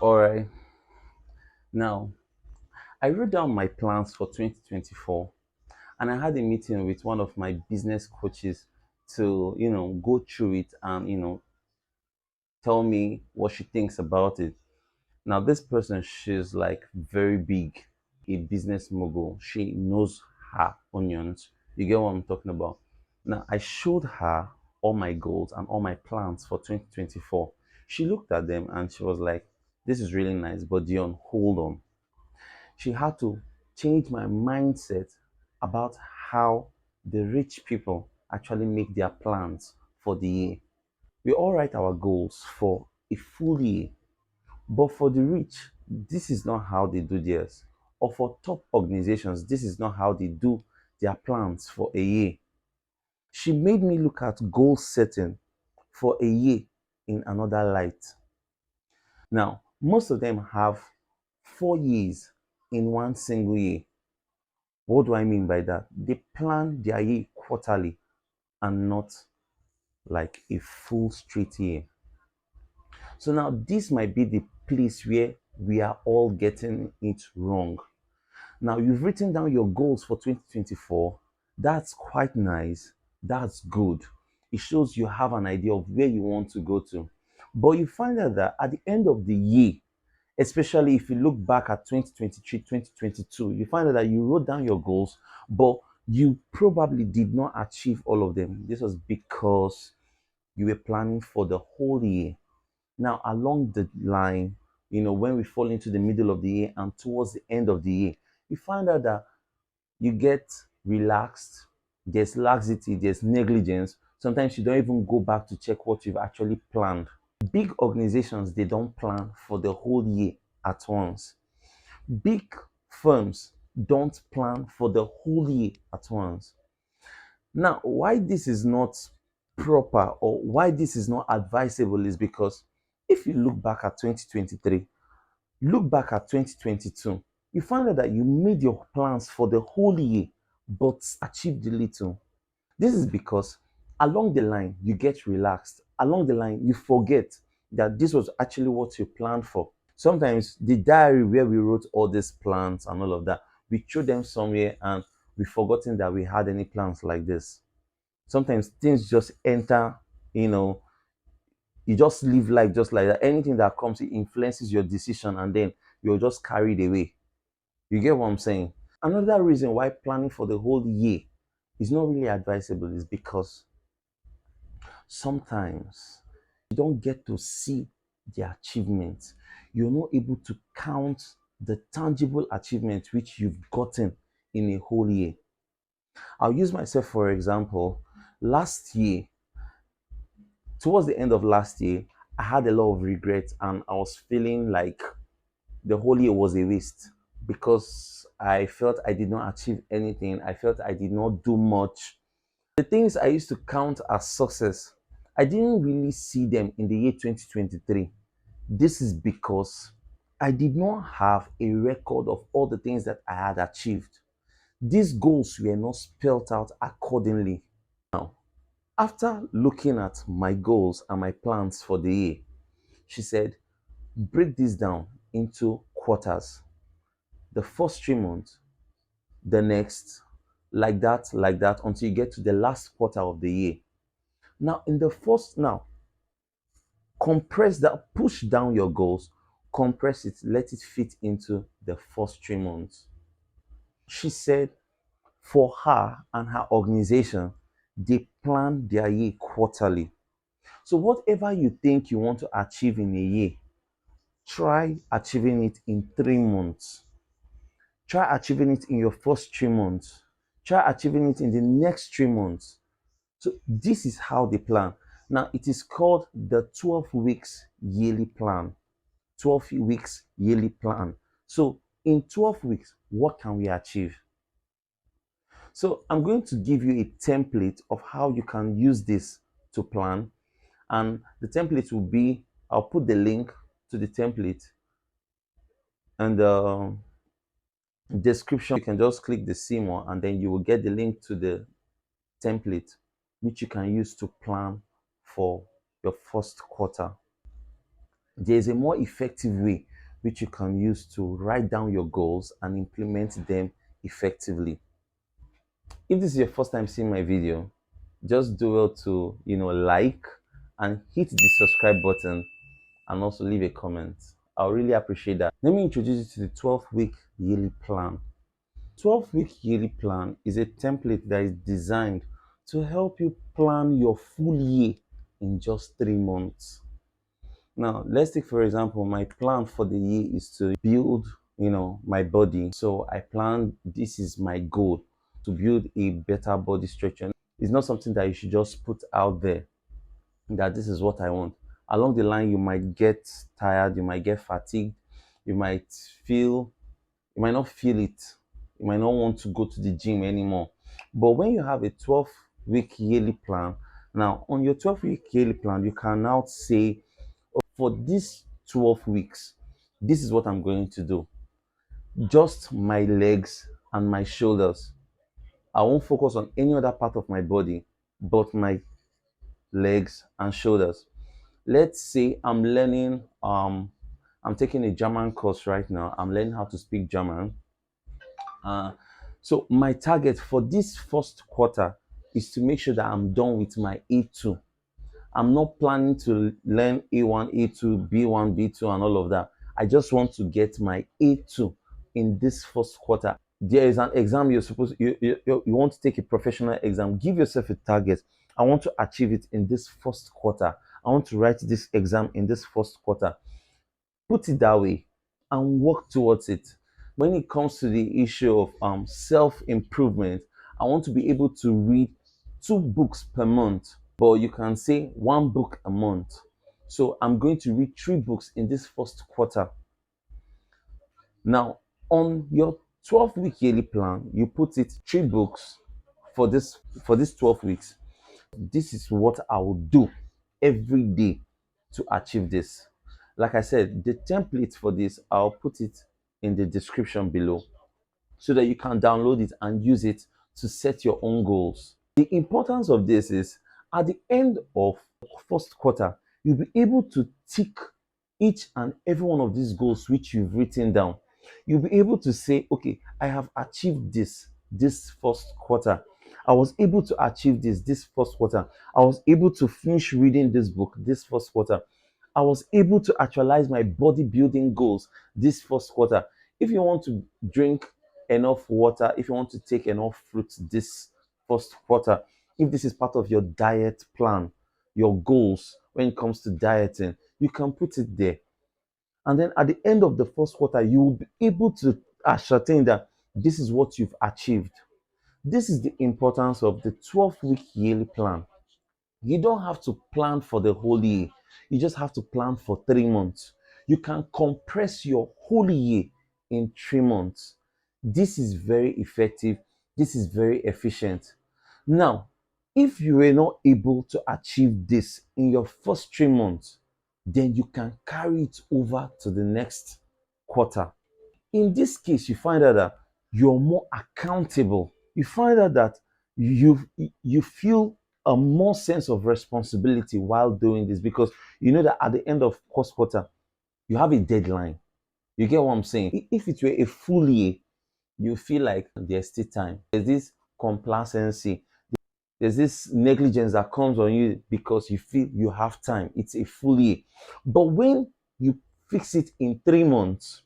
All right. Now, I wrote down my plans for 2024 and I had a meeting with one of my business coaches to, go through it and, tell me what she thinks about it. Now, this person, she's like very big, a business mogul. She knows her onions. You get what I'm talking about? Now, I showed her all my goals and all my plans for 2024. She looked at them and she was like, this is really nice, but Dion, hold on. She had to change my mindset about how the rich people actually make their plans for the year. We all write our goals for a full year, but for the rich, this is not how they do theirs. Or for top organizations, this is not how they do their plans for a year. She made me look at goal setting for a year in another light. Now, most of them have 4 years in one single year. What do I mean by that? They plan their year quarterly and not like a full straight year. So now this might be the place where we are all getting it wrong. Now you've written down your goals for 2024. That's quite nice. That's good. It shows you have an idea of where you want to go to. But you find out that at the end of the year, especially if you look back at 2023, 2022, you find out that you wrote down your goals, but you probably did not achieve all of them. This was because you were planning for the whole year. Now, along the line, when we fall into the middle of the year and towards the end of the year, you find out that you get relaxed, there's laxity, there's negligence. Sometimes you don't even go back to check what you've actually planned. Big organizations, they don't plan for the whole year at once. Big firms don't plan for the whole year at once. Now, why this is not proper or why this is not advisable is because if you look back at 2023, look back at 2022, you find out that you made your plans for the whole year but achieved little. This is because along the line, you get relaxed. Along the line, you forget that this was actually what you planned for. Sometimes the diary where we wrote all these plans and all of that, we threw them somewhere and we've forgotten that we had any plans like this. Sometimes things just enter, you know, you just live life just like that. Anything that comes, it influences your decision and then you're just carried away. You get what I'm saying? Another reason why planning for the whole year is not really advisable is because sometimes you don't get to see the achievements. You're not able to count the tangible achievements which you've gotten in a whole year. I'll use myself for example. Last year, towards the end of last year, I had a lot of regrets and I was feeling like the whole year was a waste because I felt I did not achieve anything. I felt I did not do much. The things I used to count as success, I didn't really see them in the year 2023. This is because I did not have a record of all the things that I had achieved. These goals were not spelled out accordingly. Now, after looking at my goals and my plans for the year, she said, break this down into quarters. The first 3 months, the next, like that, until you get to the last quarter of the year. Now, now, compress that, push down your goals, compress it, let it fit into the first 3 months. She said for her and her organization, they plan their year quarterly. So, whatever you think you want to achieve in a year, try achieving it in 3 months. Try achieving it in your first 3 months. Try achieving it in the next 3 months. So this is how they plan. Now it is called the 12 weeks yearly plan. 12 weeks yearly plan. So in 12 weeks, what can we achieve? So I'm going to give you a template of how you can use this to plan. And the template will be, I'll put the link to the template and the description. You can just click the see more and then you will get the link to the template which you can use to plan for your first quarter. There is a more effective way which you can use to write down your goals and implement them effectively. If this is your first time seeing my video, just do well to like and hit the subscribe button and also leave a comment. I'll really appreciate that. Let me introduce you to the 12-week yearly plan. 12-week yearly plan is a template that is designed to help you plan your full year in just 3 months. Now, let's take for example, my plan for the year is to build, my body. So I plan, this is my goal, to build a better body structure. It's not something that you should just put out there that this is what I want. Along the line, you might get tired, you might get fatigued, you might feel, you might not feel it, you might not want to go to the gym anymore. But when you have a 12-week yearly plan, now on your 12-week yearly plan, you can now say, for these 12 weeks, this is what I'm going to do. Just my legs and my shoulders. I won't focus on any other part of my body but my legs and shoulders. Let's say I'm taking a German course right now. I'm learning how to speak German. Uh, so my target for this first quarter is to make sure that I'm done with my A2. I'm not planning to learn A1, A2, B1, B2, and all of that. I just want to get my A2 in this first quarter. There is an exam you're supposed you want to take a professional exam. Give yourself a target. I want to achieve it in this first quarter. I want to write this exam in this first quarter. Put it that way and work towards it. When it comes to the issue of self-improvement, I want to be able to read 2 books per month, but you can say 1 book a month. So I'm going to read 3 books in this first quarter. Now, on your 12-week yearly plan, you put it 3 books for this 12 weeks. This is what I will do every day to achieve this. Like I said, the template for this, I'll put it in the description below so that you can download it and use it to set your own goals. The importance of this is at the end of first quarter, you'll be able to tick each and every one of these goals which you've written down. You'll be able to say, okay, I have achieved this first quarter. I was able to achieve this first quarter. I was able to finish reading this book this first quarter. I was able to actualize my bodybuilding goals this first quarter. If you want to drink enough water, if you want to take enough fruits this first quarter, if this is part of your diet plan, your goals when it comes to dieting, you can put it there. And then at the end of the first quarter, you will be able to ascertain that this is what you've achieved. This is the importance of the 12-week yearly plan. You don't have to plan for the whole year. You just have to plan for 3 months. You can compress your whole year in 3 months. This is very effective. This is very efficient. Now, if you were not able to achieve this in your first 3 months, then you can carry it over to the next quarter. In this case, you find out that you're more accountable. You find out that you feel a more sense of responsibility while doing this, because you know that at the end of first quarter, you have a deadline. You get what I'm saying? If it were a full year, you feel like there's still time. There's this complacency. There's this negligence that comes on you because you feel you have time. It's a full year. But when you fix it in 3 months,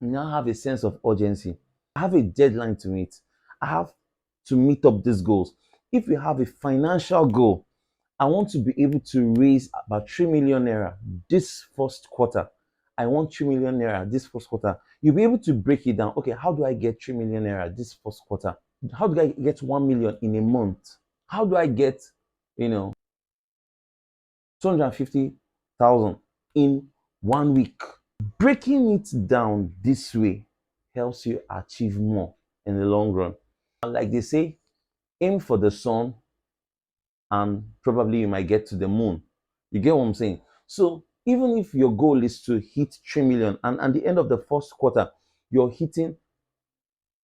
you now have a sense of urgency. I have a deadline to meet. I have to meet up these goals. If you have a financial goal, I want to be able to raise about 3 million naira this first quarter. I want 3 million naira this first quarter. You'll be able to break it down. Okay, how do I get 3 million naira this first quarter? How do I get 1 million in a month? How do I get, 250,000 in 1 week? Breaking it down this way helps you achieve more in the long run. And like they say, aim for the sun and probably you might get to the moon. You get what I'm saying? So even if your goal is to hit 3 million and at the end of the first quarter, you're hitting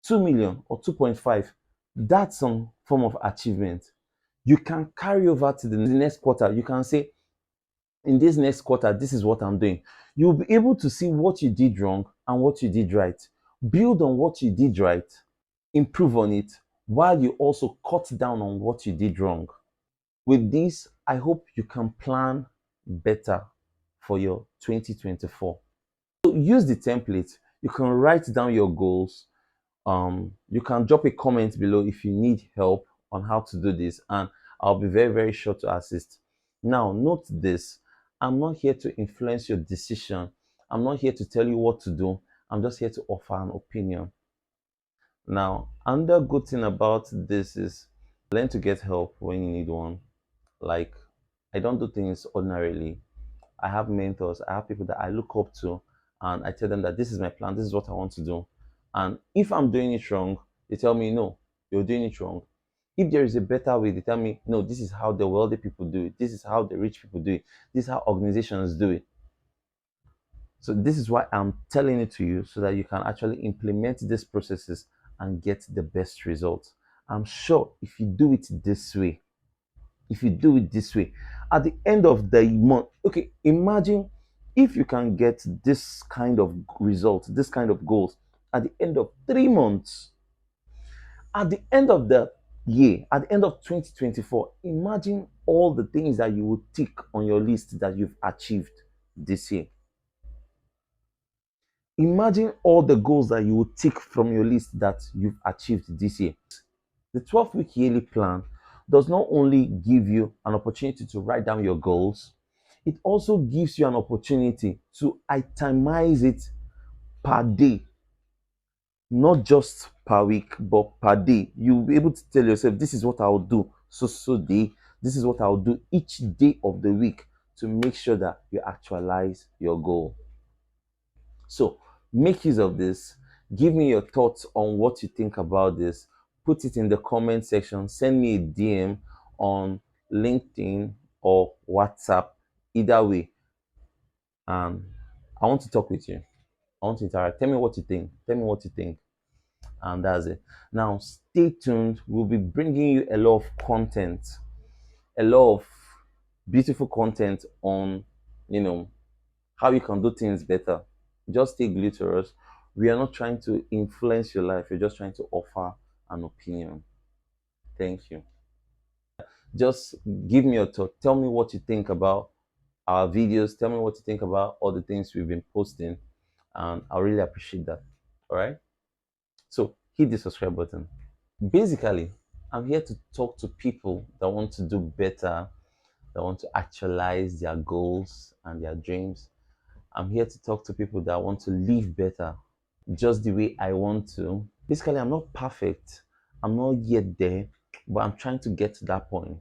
2 million or 2.5, that's some form of achievement. You can carry over to the next quarter. You can say, in this next quarter, this is what I'm doing. You'll be able to see what you did wrong and what you did right. Build on what you did right, improve on it, while you also cut down on what you did wrong. With this, I hope you can plan better for your 2024. So use the template. You can write down your goals. You can drop a comment below if you need help on how to do this, and I'll be very, very sure to assist. Now, note this: I'm not here to influence your decision, I'm not here to tell you what to do, I'm just here to offer an opinion. Now, another good thing about this is learn to get help when you need one. Like, I don't do things ordinarily. I have mentors, I have people that I look up to, and I tell them that this is my plan, this is what I want to do. And if I'm doing it wrong, they tell me, no, you're doing it wrong. If there is a better way, they tell me, no, this is how the wealthy people do it, this is how the rich people do it, this is how organizations do it. So, this is why I'm telling it to you so that you can actually implement these processes and get the best results. I'm sure if you do it this way, at the end of the month, okay, imagine if you can get this kind of result, this kind of goals at the end of 3 months, at the end of the year, at the end of 2024. Imagine all the things that you would tick on your list that you've achieved this year. Imagine all the goals that you would tick from your list that you've achieved this year. The 12-week yearly plan does not only give you an opportunity to write down your goals, it also gives you an opportunity to itemize it per day, not just per week, but per day. You'll be able to tell yourself, this is what I'll do so day, this is what I'll do each day of the week to make sure that you actualize your goal. So make use of this. Give me your thoughts on what you think about this. Put it in the comment section. Send me a DM on LinkedIn or WhatsApp. Either way. And I want to talk with you. I want to interact. Tell me what you think. Tell me what you think. And that's it. Now, stay tuned. We'll be bringing you a lot of content, a lot of beautiful content on, how you can do things better. Just stay glued to us. We are not trying to influence your life. We're just trying to offer an opinion. Thank you. Just give me your thought. Tell me what you think about our videos. Tell me what you think about all the things we've been posting. And I really appreciate that. All right. So hit the subscribe button. Basically, I'm here to talk to people that want to do better, that want to actualize their goals and their dreams. I'm here to talk to people that want to live better, just the way I want to. Basically, I'm not perfect. I'm not yet there, but I'm trying to get to that point.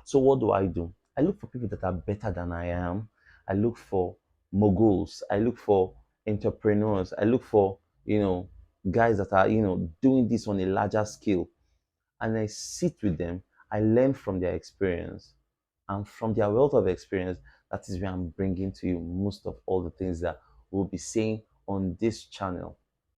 So what do? I look for people that are better than I am. I look for moguls. I look for entrepreneurs. I look for, guys that are, doing this on a larger scale. And I sit with them. I learn from their experience. And from their wealth of experience, that is where I'm bringing to you most of all the things that we'll be saying on this channel.